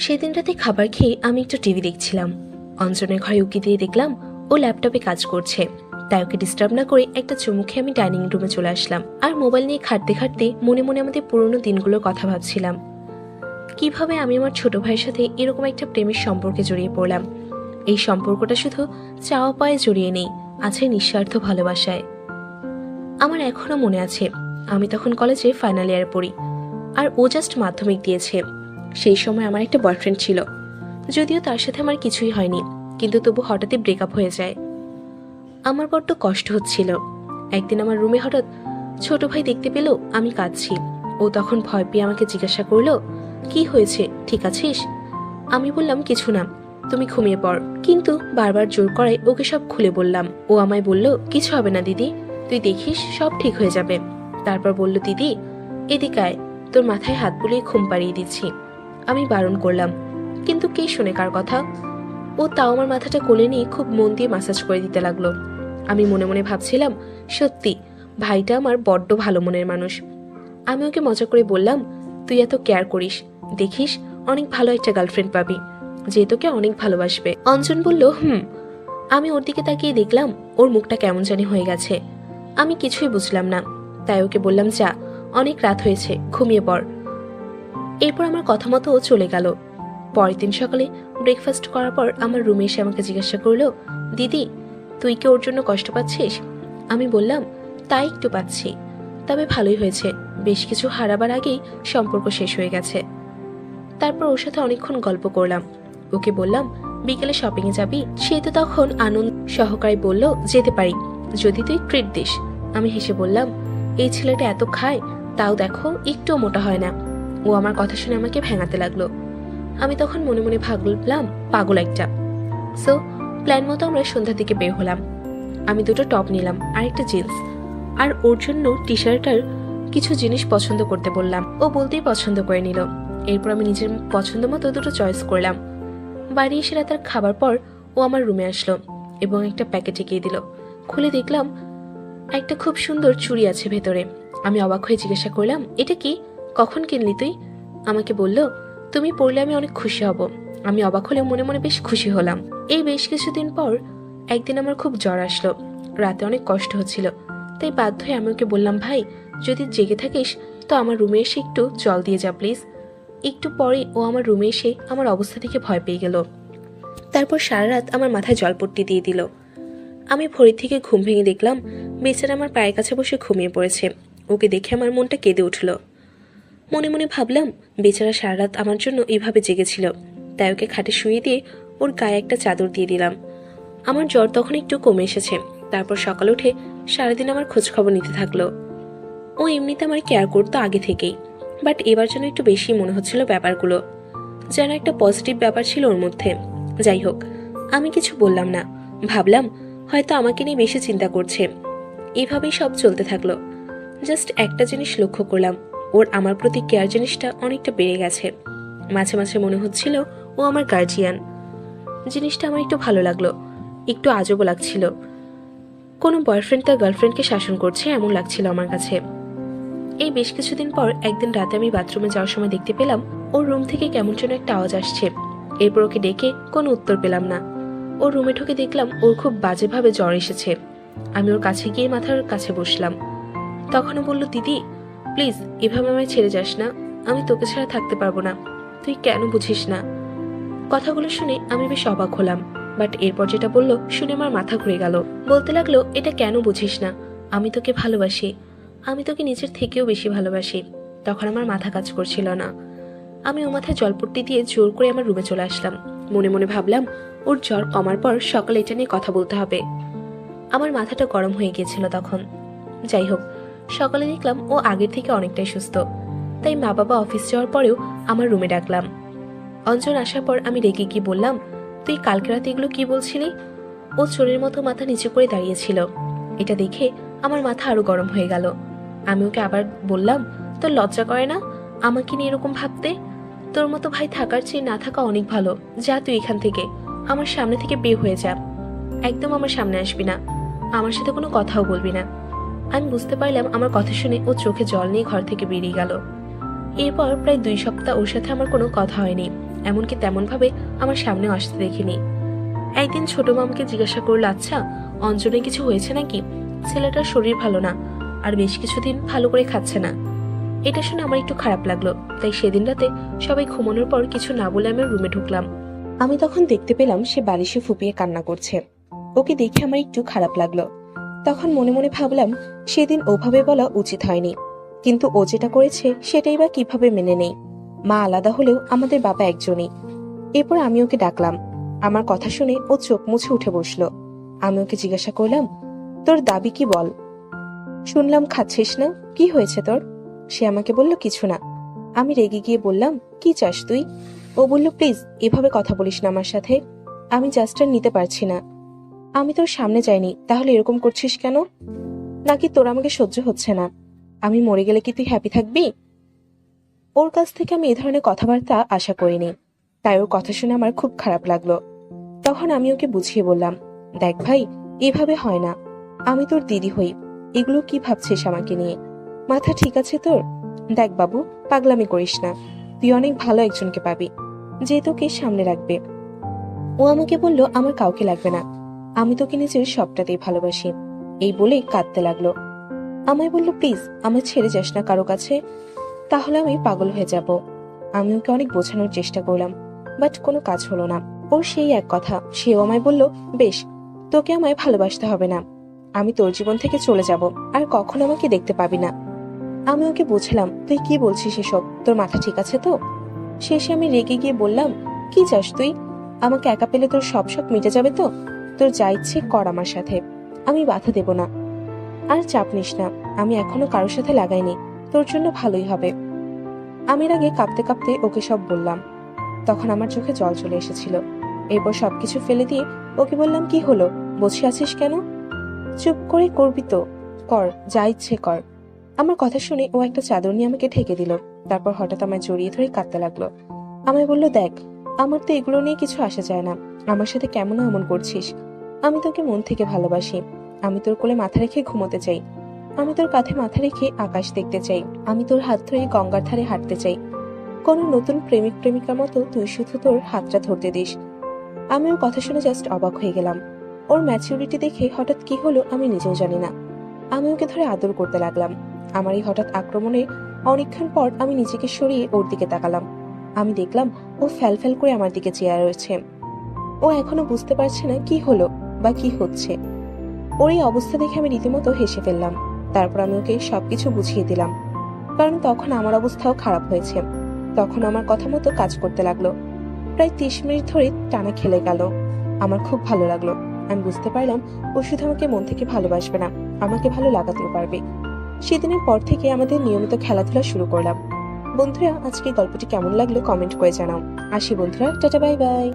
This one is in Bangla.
সেদিন রাতে খাবার খেয়ে আমি একটু টিভি দেখছিলাম। অঞ্জনের ঘরে উকি দিয়ে দেখলাম ও ল্যাপটপে কাজ করছে। তাই ওকে ডিস্টার্ব না করে একটা চুমু খেয়ে আমি ডাইনিং রুমে চলে আসলাম। আর মোবাইল নিয়ে ঘাঁটতে ঘাঁটতে মনে মনে আমাদের পুরোনো দিনগুলোর কথা ভাবছিলাম। কিভাবে আমি আমার ছোট ভাইয়ের সাথে এরকম একটা প্রেমের সম্পর্কে জড়িয়ে পড়লাম। এই সম্পর্কটা শুধু চাওয়া পায়ে জড়িয়ে নেই, আছে নিঃস্বার্থ ভালোবাসায়। আমার এখনো মনে আছে, আমি তখন কলেজে ফাইনাল ইয়ারে পড়ি, আর ও জাস্ট মাধ্যমিক দিয়েছে। সেই সময় আমার একটা বয়ফ্রেন্ড ছিল, যদিও তার সাথে আমার কিছুই হয়নি, কিন্তু তবু হঠাৎই ব্রেকআপ হয়ে যায়। আমার বড্ড কষ্ট হচ্ছিল। একদিন আমার রুমে হঠাৎ ছোট ভাই দেখতে পেল আমি কাঁদছি। ও তখন ভয় পেয়ে আমাকে জিজ্ঞাসা করলো, কি হয়েছে, ঠিক আছিস? আমি বললাম, কিছু না, তুমি ঘুমিয়ে পড়। কিন্তু বারবার জোর করায় ওকে সব খুলে বললাম। ও আমায় বলল, কিছু হবে না দিদি, তুই দেখিস সব ঠিক হয়ে যাবে। তারপর বলল, দিদি এদিকে আয়, তোর মাথায় হাত বুলিয়ে ঘুম পাড়িয়ে দিচ্ছি। আমি বারণ করলাম, কিন্তু কে শোনে কার কথা। ও তাও আমার মাথাটা কোলে নিয়ে খুব মন দিয়ে ম্যাসাজ করে দিতে লাগলো। আমি মনে মনে ভাবছিলাম, সত্যি ভাইটা আমার বড্ড ভালো মনের মানুষ। আমি ওকে মজা করে বললাম, তুই এত কেয়ার করিস, দেখিস অনেক ভালো একটা গার্লফ্রেন্ড পাবি, যে তোকে অনেক ভালোবাসবে। অঞ্জন বলল, আমি ওর দিকে তাকিয়ে দেখলাম ওর মুখটা কেমন জানি হয়ে গেছে। আমি কিছুই বুঝলাম না, তাই ওকে বললাম, যা, অনেক রাত হয়েছে, ঘুমিয়ে পড়। এরপর আমার কথা মতো ও চলে গেল। পরের দিন সকালে ব্রেকফাস্ট করার পর আমার রুমে এসে আমাকে জিজ্ঞাসা করলো, দিদি তুই কি ওর জন্য কষ্ট পাচ্ছিস? আমি বললাম, তাই একটু পাচ্ছি, তবে ভালোই হয়েছে, বেশ কিছু হারাবার আগেই সম্পর্ক শেষ হয়ে গেছে। তারপর ওর সাথে অনেকক্ষণ গল্প করলাম। ওকে বললাম, বিকেলে শপিং এ যাবি? সে তো তখন আনন্দ সহকারে বলল, যেতে পারি, যদি তুই ট্রিট দিস। আমি হেসে বললাম, এই ছেলেটা এত খায়, তাও দেখো একটুও মোটা হয় না। ও আমার কথা শুনে আমাকে ভেঙাতে লাগলো। আমি তখন মনে মনে ভাবলাম, পাগল একটা। সো প্ল্যান মতো আমরা সন্ধ্যার দিকে বের হলাম। আমি দুটো টপ নিলাম আর একটা জিন্স, আর ওর জন্য টি শার্টার কিছু জিনিস পছন্দ করতে বললাম। ও বলতেই পছন্দ করে নিল। এরপর আমি নিজের পছন্দ মতো দুটো চয়েস করলাম। বাড়ি এসে রাতের খাবার পর ও আমার রুমে আসলো এবং একটা প্যাকেট এগিয়ে দিল। খুলে দেখলাম একটা খুব সুন্দর চুড়ি আছে ভেতরে। আমি অবাক হয়ে জিজ্ঞাসা করলাম, এটা কি, কখন কিনলি তুই? আমাকে বলল, তুমি পড়লে আমি অনেক খুশি হব। আমি অবাক হলে মনে মনে বেশ খুশি হলাম। এই বেশ কিছুদিন পর একদিন আমার খুব জ্বর আসলো। রাতে অনেক কষ্ট হচ্ছিল, তাই বাধ্য হয়ে আমি ওকে বললাম, ভাই যদি জেগে থাকিস তো আমার রুমে এসে একটু জল দিয়ে যা প্লিজ। একটু পরে ও আমার রুমে এসে আমার অবস্থা থেকে ভয় পেয়ে গেল। তারপর সারা রাত আমার মাথায় জলপট্টি দিয়ে দিল। আমি ভোরের থেকে ঘুম ভেঙে দেখলাম বেচারা আমার পায়ের কাছে বসে ঘুমিয়ে পড়েছে। ওকে দেখে আমার মনটা কেঁদে উঠল। মনে মনে ভাবলাম, বেচারা সারা রাত আমার জন্য এভাবে জেগেছিল, তাই ওকে খাটে শুয়ে দিয়ে ওর গায়ে একটা চাদর দিয়ে দিলাম। আমার জ্বর তখন একটু কমে এসেছে। তারপর সকালে উঠে সারাদিন আমার খোঁজ খবর নিতে থাকলো। ও এমনিতে আমার কেয়ার করতো আগে থেকেই, বাট এবার যেন একটু বেশি মনে হচ্ছিল ব্যাপারগুলো, যেন একটা পজিটিভ ব্যাপার ছিল ওর মধ্যে। যাই হোক, আমি কিছু বললাম না, ভাবলাম হয়তো আমাকে নিয়ে বেশি চিন্তা করছে। এভাবেই সব চলতে থাকলো। জাস্ট একটা জিনিস লক্ষ্য করলাম, ওর আমার প্রতি কেয়ার জিনিসটা অনেকটা বেড়ে গেছে। মাঝে মাঝে মনে হচ্ছিল ও আমার গার্জিয়ান। জিনিসটা আমার একটু ভালো লাগলো, একটু আজবও লাগছিল। কোনো বয়ফ্রেন্ড তার গার্লফ্রেন্ডকে শাসন করছে এমন লাগছিল আমার কাছে। এই বেশ কিছুদিন পর একদিন রাতে আমি বাথরুমে যাওয়ার সময় দেখতে পেলাম ওর রুম থেকে কেমন যেন একটা আওয়াজ আসছে। এরপর ওকে ডেকে কোনো উত্তর পেলাম না। ওর রুমে ঢুকে দেখলাম ওর খুব বাজেভাবে জ্বর এসেছে। আমি ওর কাছে গিয়ে মাথার কাছে বসলাম। তখনও বলল, দিদি প্লিজ এভাবে আমায় ছেড়ে যাস না, আমি তোকে ছাড়া থাকতে পারবো না, তুই কেন বুঝিস না? কথাগুলো শুনে আমি বেশ অবাক হলাম, বাট এরপর যেটা বললো শুনে আমার মাথা ঘুরে গেল। বলতে লাগলো, এটা কেন বুঝিস না, আমি তোকে ভালোবাসি, আমি তোকে নিজের থেকেও বেশি ভালোবাসি। তখন আমার মাথা কাজ করছিল না। আমি ও মাথায় জলপট্টি দিয়ে জোর করে আমার রুমে চলে আসলাম। মনে মনে ভাবলাম, ওর জ্বর কমার পর সকালে এটা নিয়ে কথা বলতে হবে। আমার মাথাটা গরম হয়ে গিয়েছিল তখন। যাই হোক, সকালে দেখলাম ও আগের থেকে অনেকটাই সুস্থ। তাই মা বাবা অফিস যাওয়ার পরেও আমার রুমে ডাকলাম। অঞ্জন আসার পর আমি রেগে গিয়ে বললাম, তুই কালকে রাতে এগুলো কি বলছিলি? ও চোরের মতো মাথা নিচু করে দাঁড়িয়েছিল। এটা দেখে আমার মাথা আরো গরম হয়ে গেল। আমি ওকে আবার বললাম, তোর লজ্জা করে না আমাকে নিয়ে এরকম ভাবতে? তোর মতো ভাই থাকার চেয়ে না থাকা অনেক ভালো। যা তুই এখান থেকে, আমার সামনে থেকে বের হয়ে যা, একদম আমার সামনে আসবি না, আমার সাথে কোনো কথাও বলবি না। আমি বুঝতে পারলাম আমার কথা শুনে ও চোখে জল নিয়ে ঘর থেকে বেরিয়ে গেল। এরপর প্রায় 2 সপ্তাহ ওর সাথে আমার কোনো কথা হয়নি। এমনকি তেমন ভাবে আমার সামনেও আসতে দেখিনি। একদিন ছোট মামকে জিজ্ঞাসা করলো, আচ্ছা অঞ্জনের কিছু হয়েছে নাকি? ছেলেটার শরীর ভালো না, আর বেশ কিছুদিন ভালো করে খাচ্ছে না। এটা শুনে আমার একটু খারাপ লাগলো, তাই সেদিন রাতে সবাই ঘুমানোর পর কিছু না বলে আমি রুমে ঢুকলাম। আমি তখন দেখতে পেলাম সে বালিশে ফুপিয়ে কান্না করছে। ওকে দেখে আমার একটু খারাপ লাগলো। তখন মনে মনে ভাবলাম সেদিন ওভাবে বলা উচিত হয়নি, কিন্তু ও যেটা করেছে সেটাই বা কিভাবে মেনে নেই। মা আলাদা হলেও আমাদের বাবা একজনই। এরপর আমি ওকে ডাকলাম। আমার কথা শুনে ও চোখ মুছে উঠে বসলো। আমি ওকে জিজ্ঞাসা করলাম, তোর দাবি কি বল? শুনলাম খাচ্ছিস না, কি হয়েছে তোর? সে আমাকে বলল, কিছু না। আমি রেগে গিয়ে বললাম, কি চাস তুই? ও বলল, প্লিজ এভাবে কথা বলিস না আমার সাথে, আমি জাস্ট আর নিতে পারছি না। আমি তোর সামনে যাইনি, তাহলে এরকম করছিস কেন? নাকি তোর আমাকে সহ্য হচ্ছে না? আমি মরে গেলে কি তুই হ্যাপি থাকবি? ওর কাছ থেকে আমি এ ধরনের কথাবার্তা আশা করিনি, তাই ওর কথা শুনে আমার খুব খারাপ লাগলো। তখন আমি ওকে বুঝিয়ে বললাম, দেখ ভাই, এভাবে হয় না, আমি তোর দিদি হই, এগুলো কি ভাবছিস আমাকে নিয়ে? মাথা ঠিক আছে তোর? দেখ বাবু, পাগলামি করিস না, তুই অনেক ভালো একজনকে পাবি যে তোকে সামনে রাখবে। ও আমাকে বলল, আমার কাউকে লাগবে না, আমি তোকে নিজের সবটাতেই ভালোবাসি। এই বলেই কাঁদতে লাগলো। আমায় বলল, প্লিজ আমায় ছেড়ে যাস না কারো কাছে, তাহলে আমি পাগল হয়ে যাব। আমি ওকে অনেক বোঝানোর চেষ্টা করলাম, বাট কোনো কাজ হলো না। ওর সেই এক কথা, সেও আমায় বলল, বেশ, তোকে আমায় ভালোবাসতে হবে না, আমি তোর জীবন থেকে চলে যাব, আর কখনো আমাকে দেখতে পাবি না। আমি ওকে বোঝালাম, তুই কি বলছিস এসব, তোর মাথা ঠিক আছে তো? শেষে আমি রেগে গিয়ে বললাম, কি চাস তুই? আমাকে একা পেলে তোর সব শখ মিটে যাবে তো? তোর যা ইচ্ছে কর আমার সাথে, আমি বাধা দেব না। আর চাপ নিস না, আমি এখনো কারোর সাথে লাগাইনি, তোর জন্য ভালোই হবে। আমি আগে কাঁপতে কাঁপতে ওকে সব বললাম। তখন আমার চোখে জল চলে এসেছিল। এরপর সবকিছু ফেলে দিয়ে ওকে বললাম, কি হলো, বসে আছিস কেন? চুপ করে করবি তো, কর, যা ইচ্ছে কর। আমার কথা শুনে ও একটা চাদর নিয়ে আমাকে ঢেকে দিল। তারপর হঠাৎ আমায় জড়িয়ে ধরে কাঁদতে লাগলো। আমায় বলল, দেখ, আমার তো এগুলো নিয়ে কিছু আসা যায় না, আমার সাথে কেমন এমন করছিস? আমি তোকে মন থেকে ভালোবাসি, আমি তোর কোলে মাথা রেখে ঘুমোতে চাই, আমি তোর কাঁধে মাথা রেখে আকাশ দেখতে চাই, আমি তোর হাত ধরে গঙ্গার ধারে হাঁটতে চাই। কোন নতুন প্রেমিক প্রেমিকার মতো তুই শুধু তোর হাতটা ধরতে দিস। আমি ওর কথা শুনে জাস্ট অবাক হয়ে গেলাম। ওর ম্যাচিউরিটি দেখে হঠাৎ কি হলো আমি নিজেও জানি না। আমি ওকে ধরে আদর করতে লাগলাম। আমার এই হঠাৎ আক্রমণে অনেকক্ষণ পর আমি নিজেকে সরিয়ে ওর দিকে তাকালাম। আমি দেখলাম ও ফ্যাল ফ্যাল করে আমার দিকে চেয়ে রয়েছে। ও এখনো বুঝতে পারছে না কি হলো বা কি হচ্ছে। ওর এই অবস্থা দেখে আমি রীতিমতো হেসে ফেললাম। তারপর আমি ওকে সবকিছু বুঝিয়ে দিলাম, কারণ তখন আমার অবস্থাও খারাপ হয়েছে। তখন আমার কথা মতো কাজ করতে লাগলো। প্রায় 30 মিনিট ধরে টানা খেলে গেল। আমার খুব ভালো লাগলো। আমি বুঝতে পারলাম ও শুধু আমাকে মন থেকে ভালোবাসবে না, আমাকে ভালো লাগাতেও পারবে। সেদিনের পর থেকে আমাদের নিয়মিত খেলাধুলা শুরু করলাম। বন্ধুরা, আজকে গল্পটি কেমন লাগলো কমেন্ট করে জানাও। আসি বন্ধুরা, টাটা, বাই বাই।